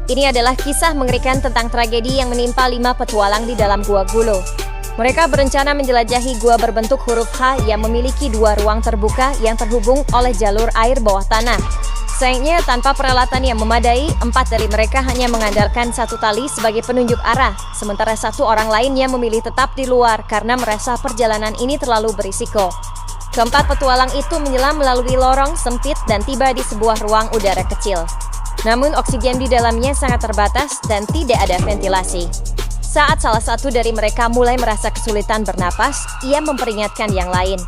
Ini adalah kisah mengerikan tentang tragedi yang menimpa 5 petualang di dalam Gua Gulo. Mereka berencana menjelajahi gua berbentuk huruf H yang memiliki 2 ruang terbuka yang terhubung oleh jalur air bawah tanah. Sayangnya, tanpa peralatan yang memadai, 4 dari mereka hanya mengandalkan 1 tali sebagai penunjuk arah, sementara 1 orang lainnya memilih tetap di luar karena merasa perjalanan ini terlalu berisiko. Keempat petualang itu menyelam melalui lorong sempit dan tiba di sebuah ruang udara kecil. Namun oksigen di dalamnya sangat terbatas dan tidak ada ventilasi. Saat salah satu dari mereka mulai merasa kesulitan bernapas, ia memperingatkan yang lain.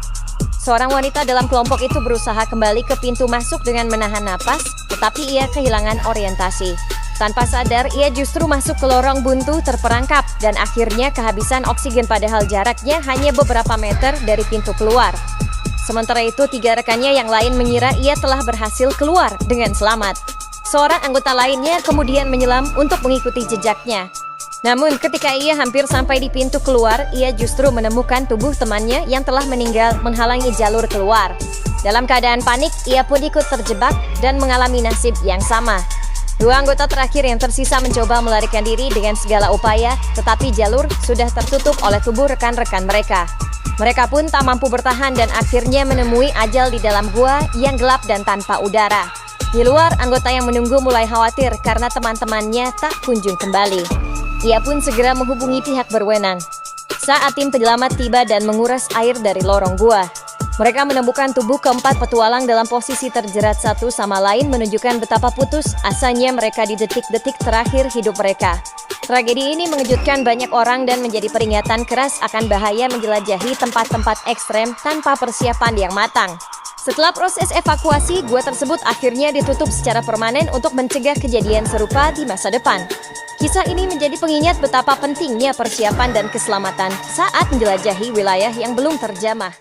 Seorang wanita dalam kelompok itu berusaha kembali ke pintu masuk dengan menahan napas, tetapi ia kehilangan orientasi. Tanpa sadar, ia justru masuk ke lorong buntu terperangkap dan akhirnya kehabisan oksigen padahal jaraknya hanya beberapa meter dari pintu keluar. Sementara itu, 3 rekannya yang lain mengira ia telah berhasil keluar dengan selamat. Seorang anggota lainnya kemudian menyelam untuk mengikuti jejaknya. Namun ketika ia hampir sampai di pintu keluar, ia justru menemukan tubuh temannya yang telah meninggal menghalangi jalur keluar. Dalam keadaan panik, ia pun ikut terjebak dan mengalami nasib yang sama. 2 anggota terakhir yang tersisa mencoba melarikan diri dengan segala upaya, tetapi jalur sudah tertutup oleh tubuh rekan-rekan mereka. Mereka pun tak mampu bertahan dan akhirnya menemui ajal di dalam gua yang gelap dan tanpa udara. Di luar, anggota yang menunggu mulai khawatir karena teman-temannya tak kunjung kembali. Ia pun segera menghubungi pihak berwenang. Saat tim penyelamat tiba dan menguras air dari lorong gua, mereka menemukan tubuh keempat petualang dalam posisi terjerat satu sama lain, menunjukkan betapa putus asanya mereka di detik-detik terakhir hidup mereka. Tragedi ini mengejutkan banyak orang dan menjadi peringatan keras akan bahaya menjelajahi tempat-tempat ekstrem tanpa persiapan yang matang. Setelah proses evakuasi, gua tersebut akhirnya ditutup secara permanen untuk mencegah kejadian serupa di masa depan. Kisah ini menjadi pengingat betapa pentingnya persiapan dan keselamatan saat menjelajahi wilayah yang belum terjamah.